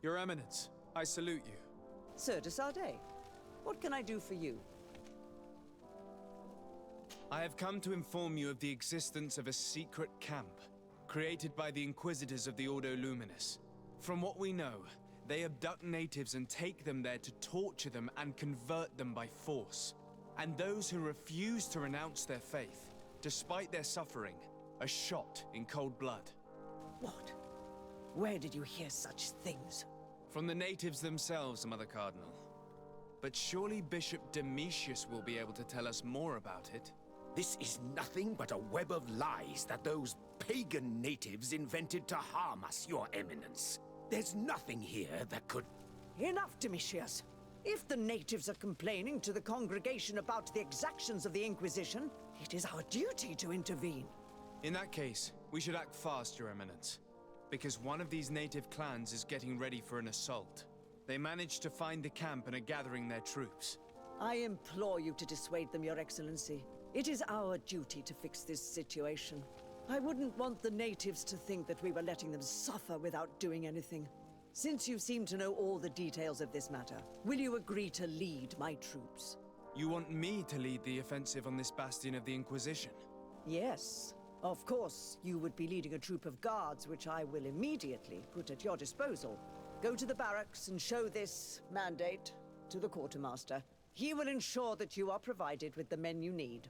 Your Eminence, I salute you. Sir de Sardet, what can I do for you? I have come to inform you of the existence of a secret camp, created by the Inquisitors of the Ordo Luminis. From what we know, they abduct natives and take them there to torture them and convert them by force. And those who refuse to renounce their faith, despite their suffering, are shot in cold blood. What? Where did you hear such things? From the natives themselves, Mother Cardinal. But surely Bishop Domitius will be able to tell us more about it. This is nothing but a web of lies that those pagan natives invented to harm us, Your Eminence. There's nothing here that could... Enough, Domitius. If the natives are complaining to the congregation about the exactions of the Inquisition, it is our duty to intervene. In that case, we should act fast, Your Eminence. Because one of these native clans is getting ready for an assault. They managed to find the camp and are gathering their troops. I implore you to dissuade them, Your Excellency. It is our duty to fix this situation. I wouldn't want the natives to think that we were letting them suffer without doing anything. Since you seem to know all the details of this matter, will you agree to lead my troops? You want me to lead the offensive on this bastion of the Inquisition? Yes. Of course, you would be leading a troop of guards, which I will immediately put at your disposal. Go to the barracks and show this mandate to the quartermaster. He will ensure that you are provided with the men you need.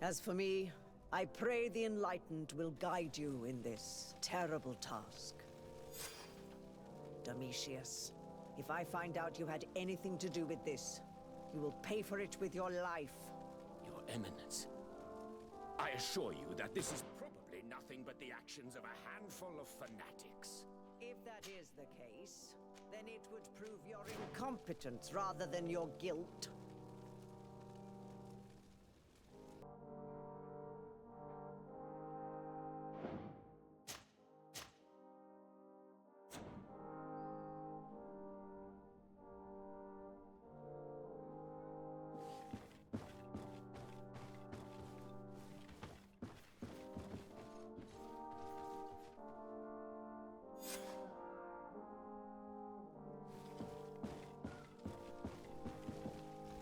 As for me, I pray the Enlightened will guide you in this terrible task. Domitius, if I find out you had anything to do with this, you will pay for it with your life. Your Eminence, I assure you that this is probably nothing but the actions of a handful of fanatics. If that is the case, then it would prove your incompetence rather than your guilt.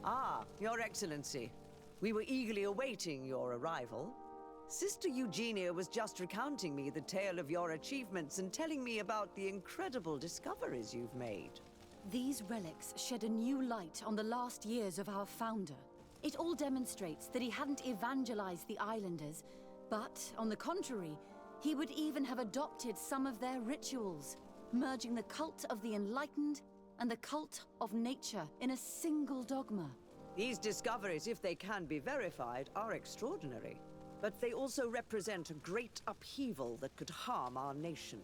Ah, Your Excellency. We were eagerly awaiting your arrival. Sister Eugenia was just recounting me the tale of your achievements and telling me about the incredible discoveries you've made. These relics shed a new light on the last years of our founder. It all demonstrates that he hadn't evangelized the islanders, but, on the contrary, he would even have adopted some of their rituals, merging the cult of the enlightened and the cult of nature in a single dogma. These discoveries, if they can be verified, are extraordinary. But they also represent a great upheaval that could harm our nation.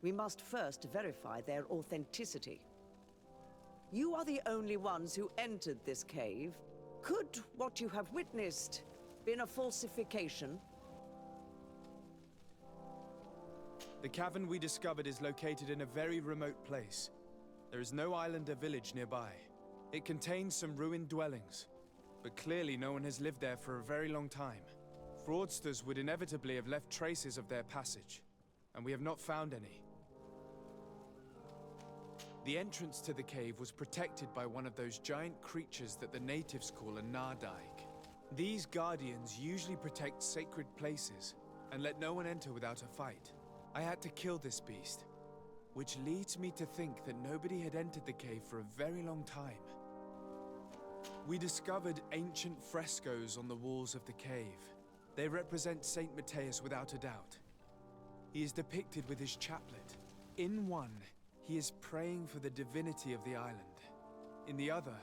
We must first verify their authenticity. You are the only ones who entered this cave. Could what you have witnessed been a falsification? The cavern we discovered is located in a very remote place. There is no island or village nearby. It contains some ruined dwellings, but clearly no one has lived there for a very long time. Fraudsters would inevitably have left traces of their passage, and we have not found any. The entrance to the cave was protected by one of those giant creatures that the natives call a Nardaig. These guardians usually protect sacred places and let no one enter without a fight. I had to kill this beast, which leads me to think that nobody had entered the cave for a very long time. We discovered ancient frescoes on the walls of the cave. They represent Saint Matthias without a doubt. He is depicted with his chaplet. In one, he is praying for the divinity of the island. In the other,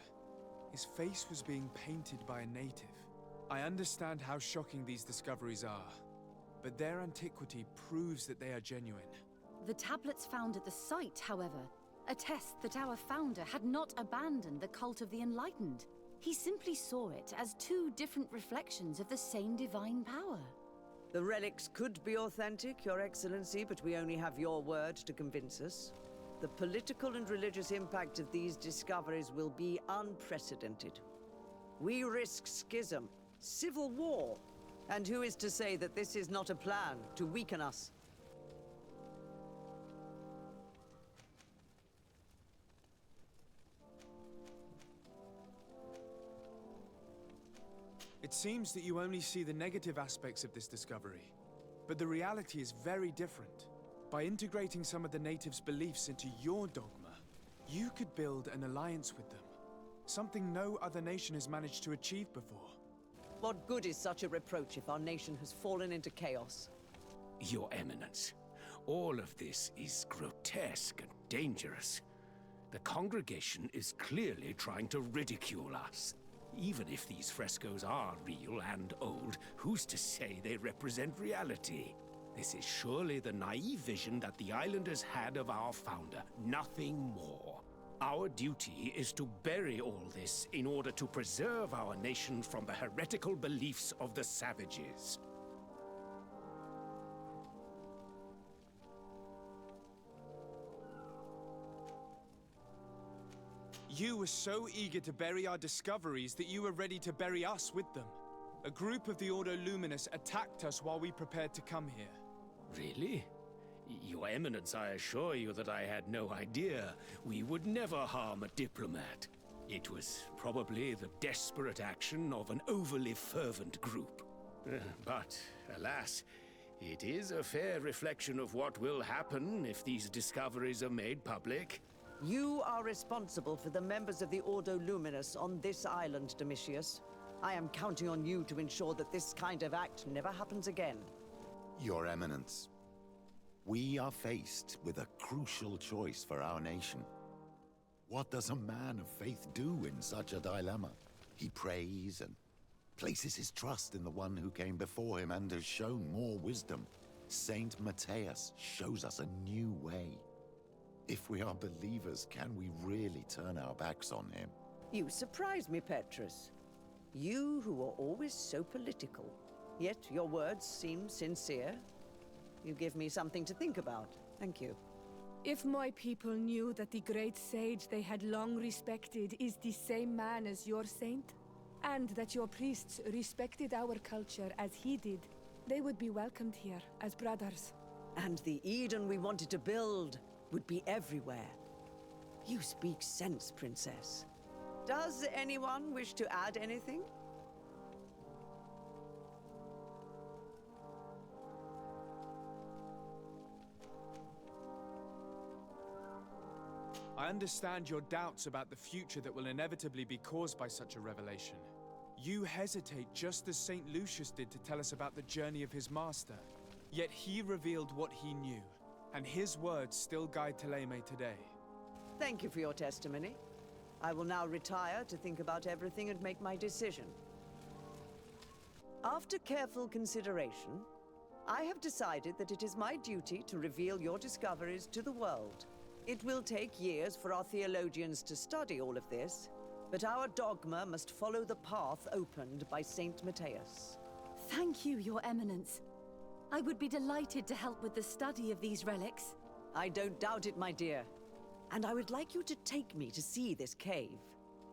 his face was being painted by a native. I understand how shocking these discoveries are, but their antiquity proves that they are genuine. The tablets found at the site, however, attest that our founder had not abandoned the cult of the enlightened. He simply saw it as two different reflections of the same divine power. The relics could be authentic, Your Excellency, but we only have your word to convince us. The political and religious impact of these discoveries will be unprecedented. We risk schism, civil war, and who is to say that this is not a plan to weaken us? It seems that you only see the negative aspects of this discovery, but the reality is very different. By integrating some of the natives' beliefs into your dogma, you could build an alliance with them. Something no other nation has managed to achieve before. What good is such a reproach if our nation has fallen into chaos? Your Eminence, all of this is grotesque and dangerous. The congregation is clearly trying to ridicule us. Even if these frescoes are real and old, who's to say they represent reality? This is surely the naive vision that the islanders had of our founder, nothing more. Our duty is to bury all this in order to preserve our nation from the heretical beliefs of the savages. You were so eager to bury our discoveries that you were ready to bury us with them. A group of the Ordo Luminous attacked us while we prepared to come here. Really? Your Eminence, I assure you that I had no idea. We would never harm a diplomat. It was probably the desperate action of an overly fervent group. But, alas, it is a fair reflection of what will happen if these discoveries are made public. You are responsible for the members of the Ordo Luminous on this island, Domitius. I am counting on you to ensure that this kind of act never happens again. Your Eminence, we are faced with a crucial choice for our nation. What does a man of faith do in such a dilemma? He prays and places his trust in the one who came before him and has shown more wisdom. Saint Matthias shows us a new way. If we are believers, can we really turn our backs on him? You surprise me, Petrus. You who are always so political. Yet your words seem sincere. You give me something to think about. Thank you. If my people knew that the great sage they had long respected is the same man as your saint, and that your priests respected our culture as he did, they would be welcomed here as brothers. And the Eden we wanted to build would be everywhere. You speak sense, Princess. Does anyone wish to add anything? I understand your doubts about the future that will inevitably be caused by such a revelation. You hesitate just as St. Lucius did to tell us about the journey of his master. Yet he revealed what he knew, and his words still guide Thélème today. Thank you for your testimony. I will now retire to think about everything and make my decision. After careful consideration, I have decided that it is my duty to reveal your discoveries to the world. It will take years for our theologians to study all of this, but our dogma must follow the path opened by Saint Matthias. Thank you, Your Eminence. I would be delighted to help with the study of these relics. I don't doubt it, my dear. And I would like you to take me to see this cave.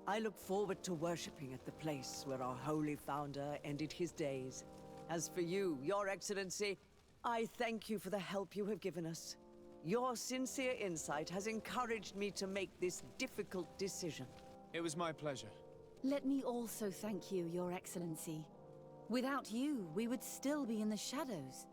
I look forward to worshipping at the place where our holy founder ended his days. As for you, Your Excellency, I thank you for the help you have given us. Your sincere insight has encouraged me to make this difficult decision. It was my pleasure. Let me also thank you, Your Excellency. Without you, we would still be in the shadows.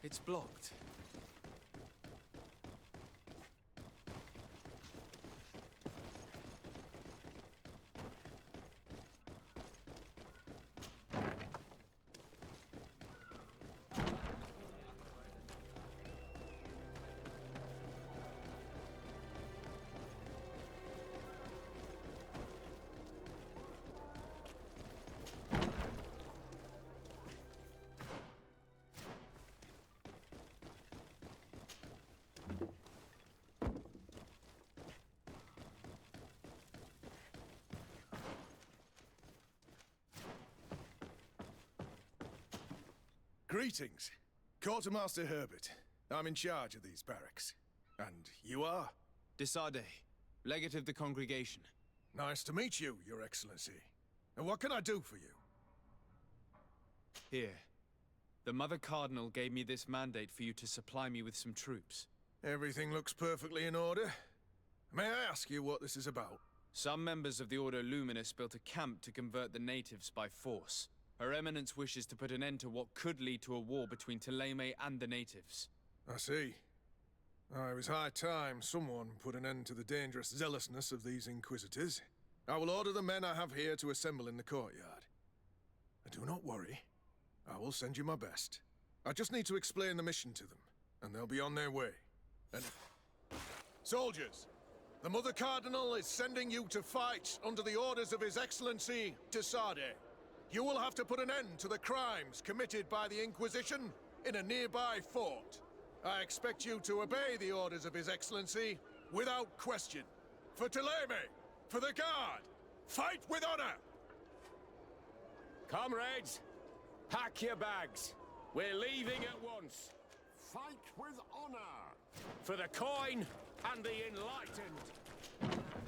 It's blocked. Greetings. Quartermaster Herbert. I'm in charge of these barracks. And you are? Desade, legate of the congregation. Nice to meet you, Your Excellency. And what can I do for you? Here. The Mother Cardinal gave me this mandate for you to supply me with some troops. Everything looks perfectly in order. May I ask you what this is about? Some members of the Ordo Luminous built a camp to convert the natives by force. Her Eminence wishes to put an end to what could lead to a war between Thélème and the natives. I see. It was high time someone put an end to the dangerous zealousness of these Inquisitors. I will order the men I have here to assemble in the courtyard. Do not worry. I will send you my best. I just need to explain the mission to them, and they'll be on their way. And... Soldiers! The Mother Cardinal is sending you to fight under the orders of His Excellency, Desade. You will have to put an end to the crimes committed by the Inquisition in a nearby fort. I expect you to obey the orders of His Excellency without question. For Thélème, for the Guard, fight with honor! Comrades, pack your bags. We're leaving at once. Fight with honor! For the coin and the enlightened.